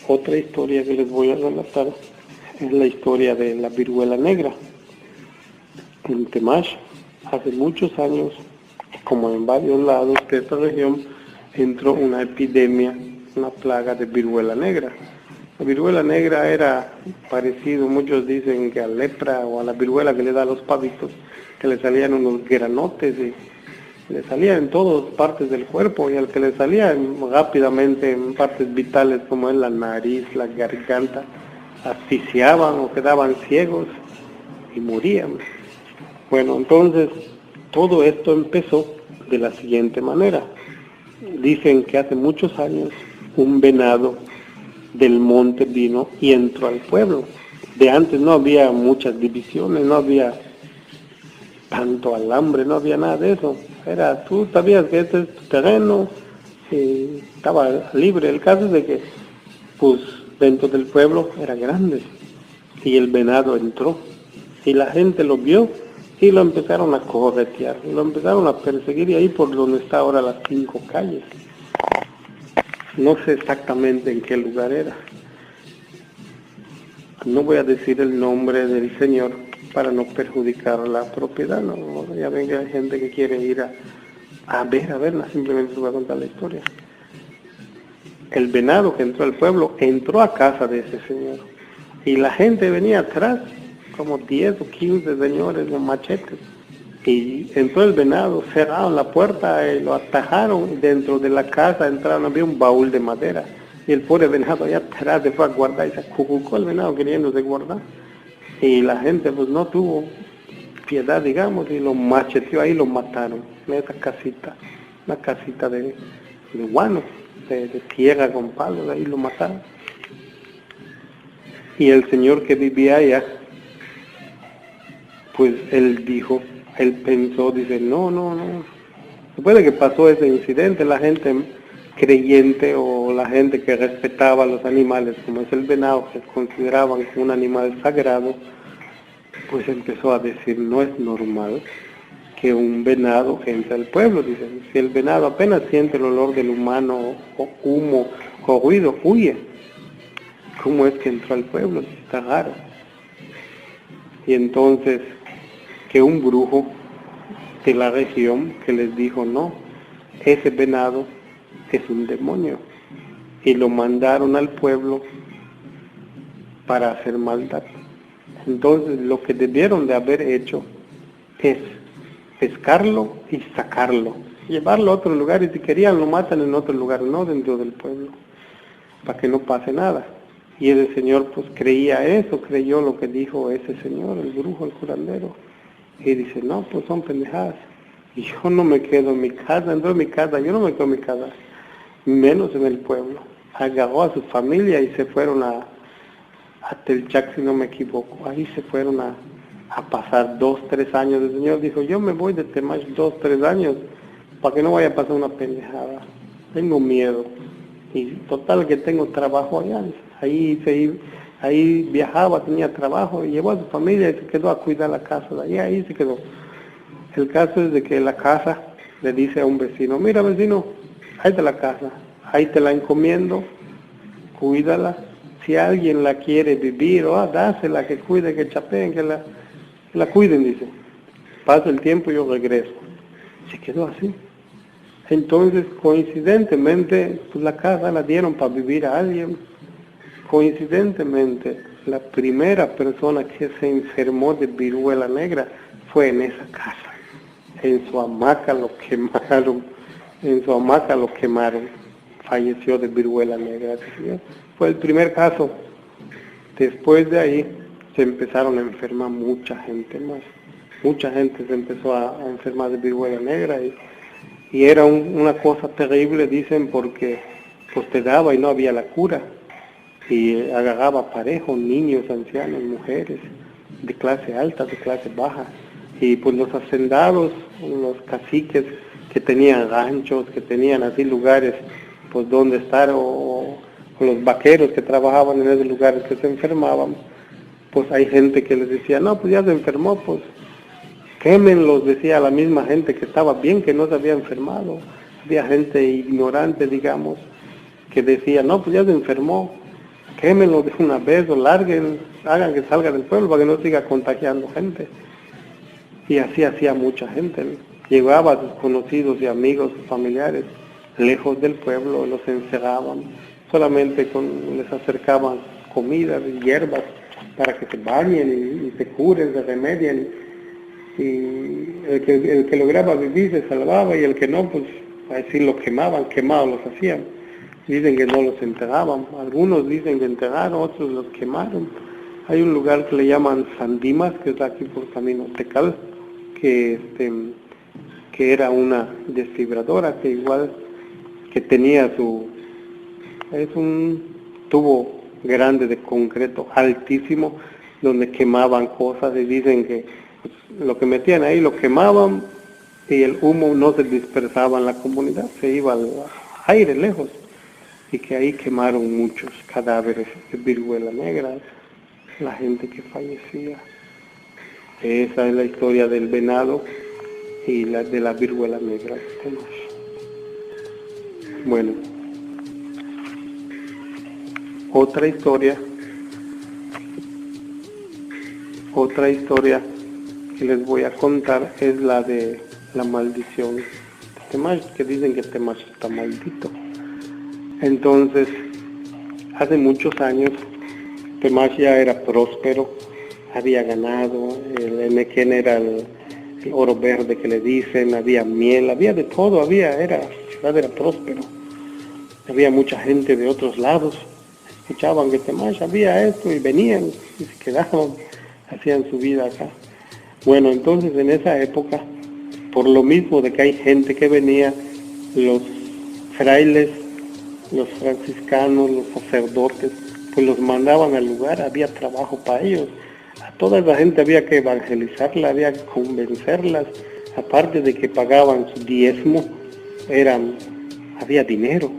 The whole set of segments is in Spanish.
Otra historia que les voy a relatar es la historia de la viruela negra. En Temash, hace muchos años, como en varios lados de esta región, entró una epidemia, una plaga de viruela negra. La viruela negra era parecido, muchos dicen que a lepra o a la viruela que le da a los pavitos, que le salían unos granotes y le salía en todas partes del cuerpo, y al que le salía rápidamente en partes vitales como en la nariz, la garganta, asfixiaban o quedaban ciegos y morían. Bueno, entonces todo esto empezó de la siguiente manera. Dicen que hace muchos años un venado del monte vino y entró al pueblo. De antes no había muchas divisiones, no había tanto alambre, no había nada de eso. Era, tú sabías que este es tu terreno, y estaba libre. El caso es de que, pues, dentro del pueblo era grande, y el venado entró, y la gente lo vio, y lo empezaron a corretear, lo empezaron a perseguir, y ahí por donde está ahora las 5 calles. No sé exactamente en qué lugar era. No voy a decir el nombre del señor para no perjudicar la propiedad. No, ya ven que hay gente que quiere ir a verla, simplemente les voy a contar la historia. El venado que entró al pueblo entró a casa de ese señor, y la gente venía atrás, como 10 o 15 señores con machetes, y entró el venado, cerraron la puerta y lo atajaron, y dentro de la casa entraron, había un baúl de madera, y el pobre venado allá atrás se fue a guardar, y se acucucó el venado queriéndose guardar, y la gente pues no tuvo piedad, digamos, y lo macheteó ahí, lo mataron en esa casita, una casita de guano, de tierra con palos, ahí lo mataron. Y el señor que vivía allá, pues él pensó, dice, no. Después de que pasó ese incidente, la gente creyente o la gente que respetaba a los animales, como es el venado, que consideraban como un animal sagrado, pues empezó a decir, no es normal que un venado entre al pueblo. Dice, si el venado apenas siente el olor del humano, o humo, o ruido, huye. ¿Cómo es que entró al pueblo? Está raro. Y entonces, que un brujo de la región que les dijo, no, ese venado es un demonio, y lo mandaron al pueblo para hacer maldad. Entonces lo que debieron de haber hecho es pescarlo y sacarlo, llevarlo a otro lugar, y si querían lo matan en otro lugar, no dentro del pueblo, para que no pase nada. Y ese señor pues creía eso, creyó lo que dijo ese señor, el brujo, el curandero, y dice, no, pues son pendejadas, y yo no me quedo en mi casa, yo no me quedo en mi casa, menos en el pueblo. Agarró a su familia y se fueron a Telchac, si no me equivoco. Ahí se fueron a pasar 2, 3 años. El señor dijo, yo me voy de Temash 2, 3 años para que no vaya a pasar una pendejada. Tengo miedo. Y total que tengo trabajo allá. Ahí viajaba, tenía trabajo, y llevó a su familia y se quedó a cuidar la casa de allá. Ahí se quedó. El caso es de que la casa le dice a un vecino, mira vecino, ahí está la casa, ahí te la encomiendo, cuídala. Si alguien la quiere vivir, dásela, que cuide, que chapeen, que la cuiden, dice. Pasa el tiempo y yo regreso. Se quedó así. Entonces, coincidentemente, pues la casa la dieron para vivir a alguien. Coincidentemente, la primera persona que se enfermó de viruela negra fue en esa casa. En su hamaca lo quemaron. Falleció de viruela negra. Fue el primer caso. Después de ahí se empezaron a enfermar mucha gente más. Mucha gente se empezó a enfermar de viruela negra, y era una cosa terrible, dicen, porque pues te daba y no había la cura. Y agarraba parejo, niños, ancianos, mujeres, de clase alta, de clase baja. Y pues los hacendados, los caciques que tenían ranchos, que tenían así lugares pues donde estar, o los vaqueros que trabajaban en esos lugares que se enfermaban, pues hay gente que les decía, no, pues ya se enfermó, pues quémenlos, decía la misma gente que estaba bien, que no se había enfermado. Había gente ignorante, digamos, que decía, no, pues ya se enfermó, quémenlo de una vez o larguen, hagan que salga del pueblo para que no siga contagiando gente. Y así hacía mucha gente, ¿no? Llevaba a sus conocidos y amigos, familiares, lejos del pueblo, los encerraban, solamente les acercaban comidas y hierbas para que se bañen y se curen, se remedien. Y el que lograba vivir se salvaba y el que no, pues así lo quemaban, quemados los hacían. Dicen que no los enterraban, algunos dicen que enterraron, otros los quemaron. Hay un lugar que le llaman San Dimas, que está aquí por Camino Tecal, que era una desfibradora que igual que tenía es un tubo grande de concreto altísimo donde quemaban cosas y dicen que lo que metían ahí lo quemaban y el humo no se dispersaba en la comunidad, se iba al aire lejos, y que ahí quemaron muchos cadáveres de viruela negra, la gente que fallecía. Esa es la historia del venado y de la viruela negra. Bueno, otra historia que les voy a contar es la de la maldición de Temash, que dicen que Temash está maldito. Entonces, hace muchos años, Temash ya era próspero, había ganado, el Enequén era el oro verde que le dicen, había miel, había de todo, la ciudad era próspero. Había mucha gente de otros lados, escuchaban que Temash había esto y venían y se quedaban, hacían su vida acá. Bueno, entonces en esa época, por lo mismo de que hay gente que venía, los frailes, los franciscanos, los sacerdotes, pues los mandaban al lugar, había trabajo para ellos. A toda esa gente había que evangelizarla, había que convencerlas, aparte de que pagaban su diezmo, había dinero,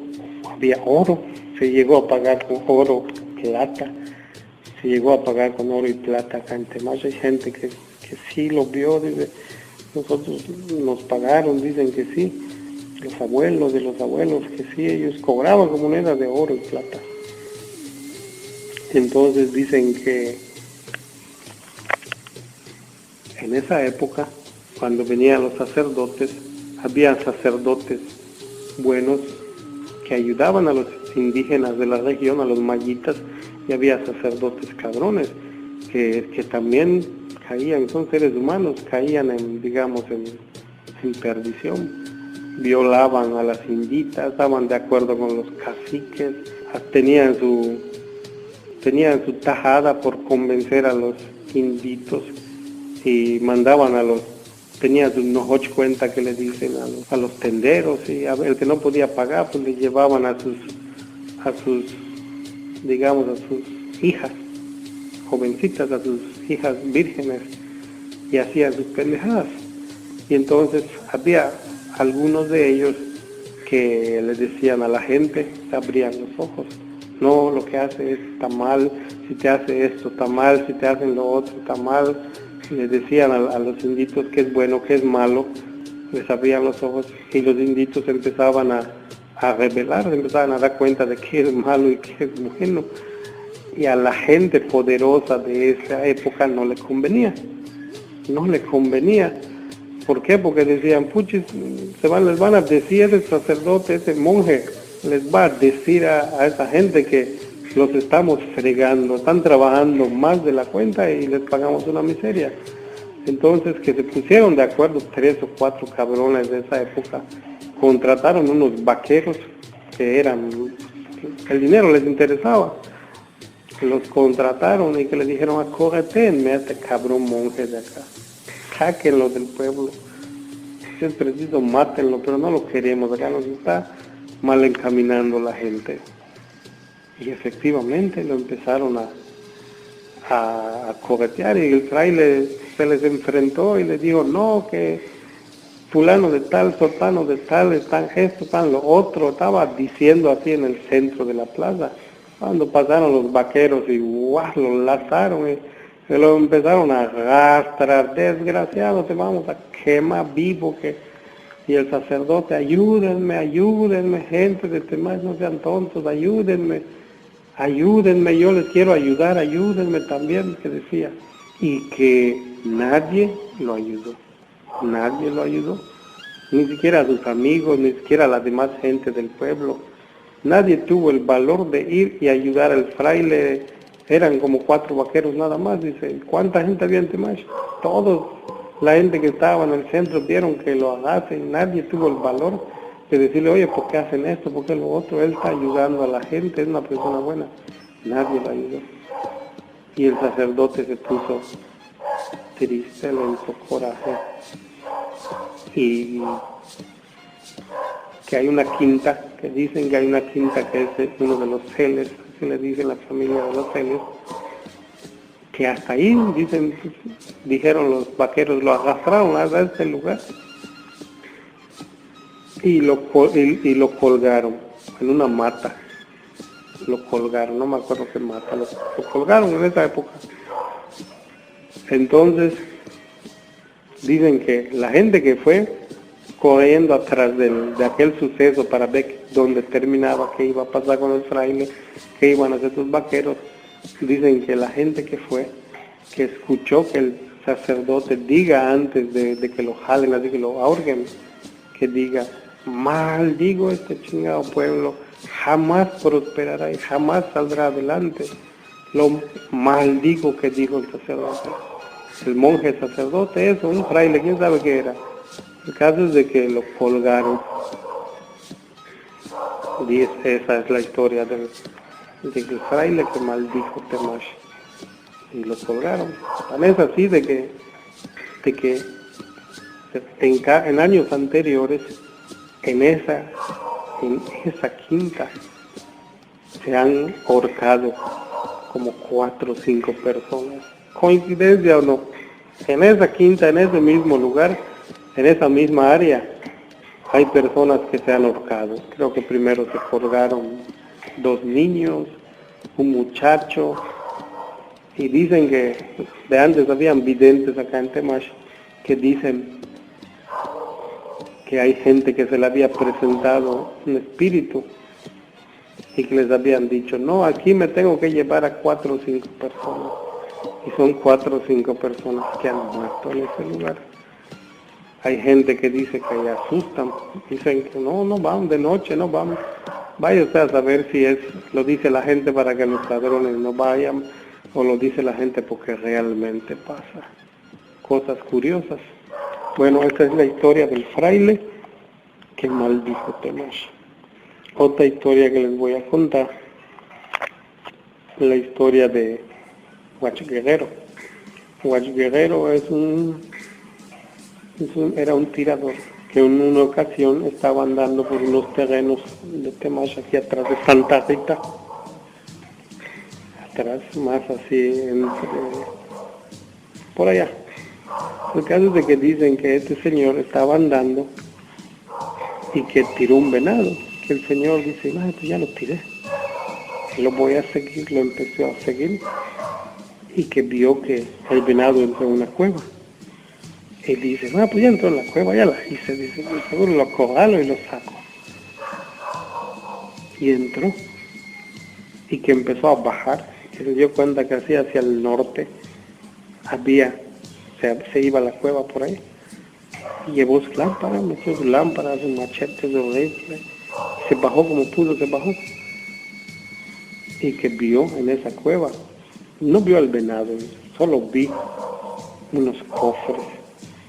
había oro, se llegó a pagar con oro, plata, se llegó a pagar con oro y plata acá en Temash. Hay gente que sí lo vio, dice, nosotros nos pagaron, dicen que sí, los abuelos de los abuelos, que sí, ellos cobraban con monedas de oro y plata. Entonces dicen que en esa época, cuando venían los sacerdotes, había sacerdotes buenos que ayudaban a los indígenas de la región, a los mayitas, y había sacerdotes cabrones que también caían, son seres humanos, caían en perdición, violaban a las inditas, estaban de acuerdo con los caciques, tenían su tajada por convencer a los inditos y mandaban tenían sus nojoch cuenta que le dicen a los tenderos, y el que no podía pagar pues le llevaban a sus hijas jovencitas, a sus hijas vírgenes, y hacían sus pendejadas. Y entonces había algunos de ellos que le decían a la gente, se abrían los ojos, no, lo que hace está mal, si te hace esto está mal, si te hacen lo otro está mal. Le decían a los inditos qué es bueno, qué es malo, les abrían los ojos y los inditos empezaban a rebelar, empezaban a dar cuenta de qué es malo y qué es bueno. Y a la gente poderosa de esa época no le convenía. ¿Por qué? Porque decían, puchis, les van a decir, ese sacerdote, ese monje, les va a decir a esa gente que los estamos fregando, están trabajando más de la cuenta y les pagamos una miseria. Entonces, que se pusieron de acuerdo 3 o 4 cabrones de esa época, contrataron unos vaqueros que el dinero les interesaba, los contrataron y que le dijeron, acórretenme a este cabrón monje de acá, sáquenlo del pueblo, si es preciso mátenlo, pero no lo queremos, acá nos está mal encaminando la gente. Y efectivamente lo empezaron a corretear, y el fraile se les enfrentó y les dijo, no, que fulano de tal, sotano de tal, están esto, están lo otro, estaba diciendo así en el centro de la plaza. Cuando pasaron los vaqueros y ¡guau!, lo lataron y se lo empezaron a arrastrar, desgraciado, te vamos a quemar vivo. Y el sacerdote, ayúdenme, gente de Temash, no sean tontos, ayúdenme. ayúdenme, yo les quiero ayudar, ayúdenme también, que decía. Y que nadie lo ayudó, ni siquiera a sus amigos, ni siquiera a la demás gente del pueblo. Nadie tuvo el valor de ir y ayudar al fraile. Eran como 4 vaqueros nada más, dice. ¿Cuánta gente había en Temash? Todos, la gente que estaba en el centro vieron que lo hacen. Nadie tuvo el valor de decirle, oye, ¿por qué hacen esto? ¿Por qué lo otro? Él está ayudando a la gente, es una persona buena. Nadie lo ayudó. Y el sacerdote se puso triste, le entró coraje. Y que hay una quinta, que dicen que hay una quinta que es uno de los celes, se le dice en la familia de los celes, que hasta ahí, dijeron los vaqueros, lo arrastraron a ese lugar y lo colgaron en una mata. Lo colgaron, no me acuerdo qué mata, lo colgaron en esa época. Entonces, dicen que la gente que fue corriendo atrás de aquel suceso para ver dónde terminaba, qué iba a pasar con el fraile, qué iban a hacer sus vaqueros, dicen que la gente que fue, que escuchó que el sacerdote diga antes de que lo jalen, así que lo ahorquen, que diga, maldigo este chingado pueblo, jamás prosperará y jamás saldrá adelante. Lo maldigo que dijo el sacerdote. El monje sacerdote, eso, un fraile, quién sabe qué era. El caso es de que lo colgaron. Y esa es la historia del fraile que maldijo Temash. Y lo colgaron. Tan es así de que en años anteriores, en esa quinta, se han ahorcado como 4 o 5 personas. ¿Coincidencia o no? En esa quinta, en ese mismo lugar, en esa misma área, hay personas que se han ahorcado. Creo que primero se colgaron 2 niños, un muchacho, y dicen que de antes habían videntes acá en Temash que dicen que hay gente que se le había presentado un espíritu y que les habían dicho, no, aquí me tengo que llevar a 4 o 5 personas. Y son 4 o 5 personas que han muerto en ese lugar. Hay gente que dice que asustan, dicen que no vamos, de noche no vamos. Vaya usted a saber si lo dice la gente para que los ladrones no vayan, o lo dice la gente porque realmente pasa. Cosas curiosas. Bueno, esta es la historia del fraile que maldijo Temash. Otra historia que les voy a contar, la historia de Huach Guerrero. Huach Guerrero era un tirador que en una ocasión estaba andando por unos terrenos de Temash aquí atrás de Santa Rita, atrás, más así, por allá. El caso es de que dicen que este señor estaba andando y que tiró un venado, que el señor dice, no, pues ya lo tiré, lo voy a seguir, lo empezó a seguir, y que vio que el venado entró en una cueva. Y dice, pues ya entró en la cueva, ya la hice, dice, seguro lo acorralo y lo saco. Y entró, y que empezó a bajar, que se dio cuenta que hacia el norte se iba a la cueva por ahí, y llevó sus lámparas, metió sus lámparas, sus machetes, sus rifles, se bajó como pudo, se bajó, y que vio en esa cueva, no vio al venado, solo vi unos cofres,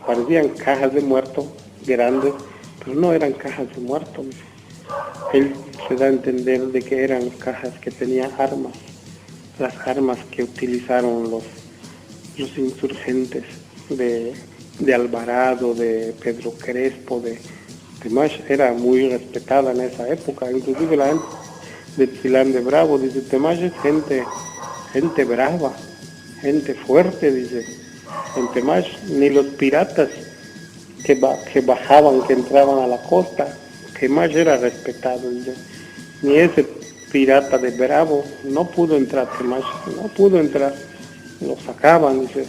parecían cajas de muerto grandes, pero no eran cajas de muerto. Él se da a entender de que eran cajas que tenían armas, las armas que utilizaron los insurgentes de Alvarado, de Pedro Crespo, de Temash. Era muy respetada en esa época, inclusive la gente de Pilán de Bravo dice, Temash es gente brava, gente fuerte, dice. En Temash ni los piratas que bajaban, que entraban a la costa, Temash era respetado, dice. Ni ese pirata de Bravo no pudo entrar a Temash, no pudo entrar, lo sacaban, dice.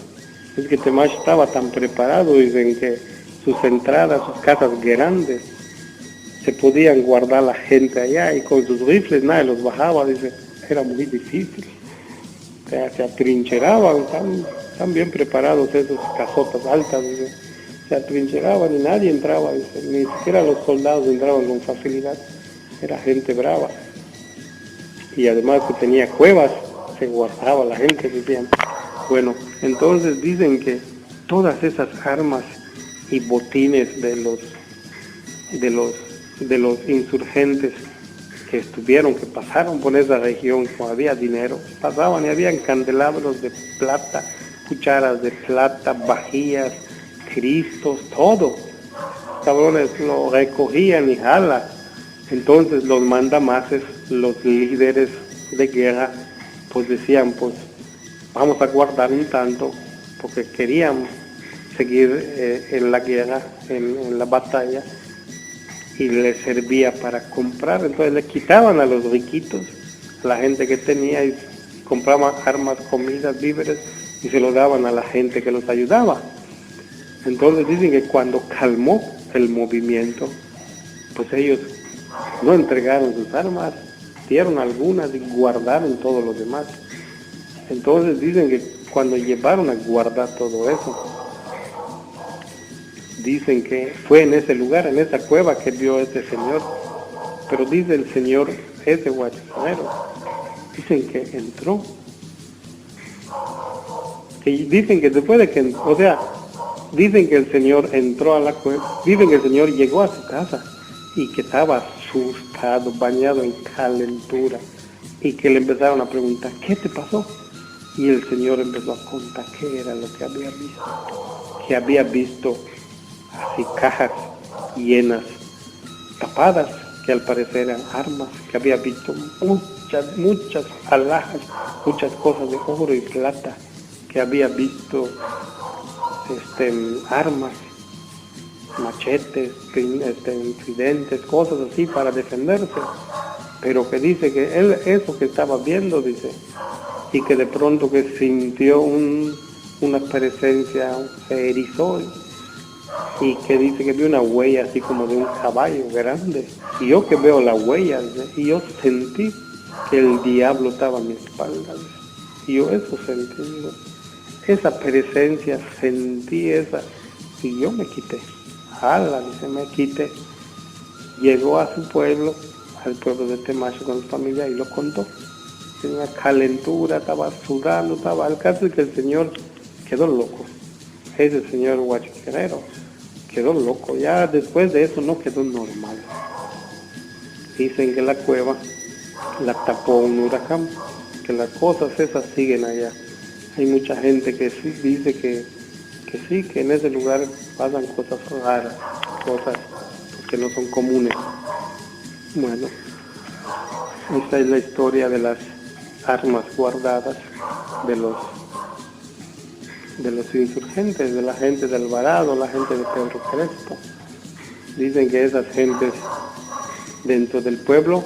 Es que Temash estaba tan preparado, dicen que sus entradas, sus casas grandes, se podían guardar la gente allá y con sus rifles nadie los bajaba, dice. era muy difícil. O sea, se atrincheraban, tan bien preparados esos casotas altas, dice. Se atrincheraban y nadie entraba, dice. Ni siquiera los soldados entraban con facilidad. Era gente brava. Y además que tenía cuevas, se guardaba la gente, decían. Bueno, entonces dicen que todas esas armas y botines de los insurgentes que pasaron por esa región, cuando había dinero, pasaban y habían candelabros de plata, cucharas de plata, vajillas, cristos, todo. Cabrones lo recogían y jala. Entonces los mandamases, los líderes de guerra, pues decían, pues vamos a guardar un tanto, porque querían seguir en la guerra, en la batalla, y les servía para comprar. Entonces le quitaban a los riquitos, a la gente que tenía, y compraban armas, comidas, víveres, y se lo daban a la gente que los ayudaba. Entonces dicen que cuando calmó el movimiento, pues ellos no entregaron sus armas, dieron algunas y guardaron todo lo demás. Entonces dicen que cuando llevaron a guardar todo eso, dicen que fue en ese lugar, en esa cueva que vio ese señor. Pero dice el señor, ese guachimero, dicen que entró. Y dicen que después de que, o sea, dicen que el señor entró a la cueva, dicen que el señor llegó a su casa y que estaba asustado, bañado en calentura, y que le empezaron a preguntar, ¿qué te pasó? Y el señor empezó a contar qué era lo que había visto. Que había visto así cajas llenas, tapadas, que al parecer eran armas, que había visto muchas alhajas, muchas cosas de oro y plata, que había visto armas, machetes, tridentes, cosas así para defenderse. Pero que dice que él eso que estaba viendo, dice, y que de pronto que sintió una presencia, se erizó, y que dice que vio una huella así como de un caballo grande. Y yo que veo la huella, y yo sentí que el diablo estaba a mi espalda. Y yo eso sentí, esa presencia, sentí esa, y yo me quité. Dice, me quité. Llegó a su pueblo, al pueblo de Temacho con su familia, y lo contó. Tenía calentura, estaba sudando, al caso de que el señor quedó loco. Ese señor guachiquerero quedó loco. Ya después de eso no quedó normal. Dicen que la cueva la tapó un huracán, que las cosas esas siguen allá. Hay mucha gente que sí dice que sí, que en ese lugar pasan cosas raras, cosas que no son comunes. Bueno, esta es la historia de las armas guardadas de los insurgentes, de la gente de Alvarado, la gente de Pedro Crespo. Dicen que esas gentes dentro del pueblo,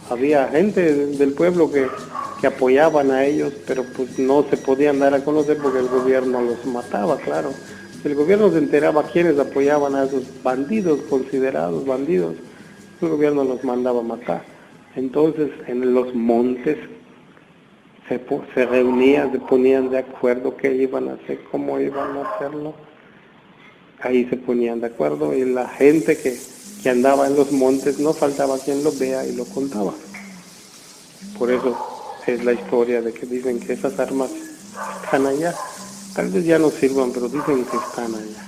había gente del pueblo que apoyaban a ellos, pero pues no se podían dar a conocer porque el gobierno los mataba, claro. El gobierno se enteraba quiénes apoyaban a esos bandidos, considerados bandidos, el gobierno los mandaba a matar. Entonces en los montes se reunían, se ponían de acuerdo qué iban a hacer, cómo iban a hacerlo. Ahí se ponían de acuerdo y la gente que andaba en los montes no faltaba quien lo vea y lo contaba. Por eso es la historia de que dicen que esas armas están allá. Tal vez ya no sirvan, pero dicen que están allá.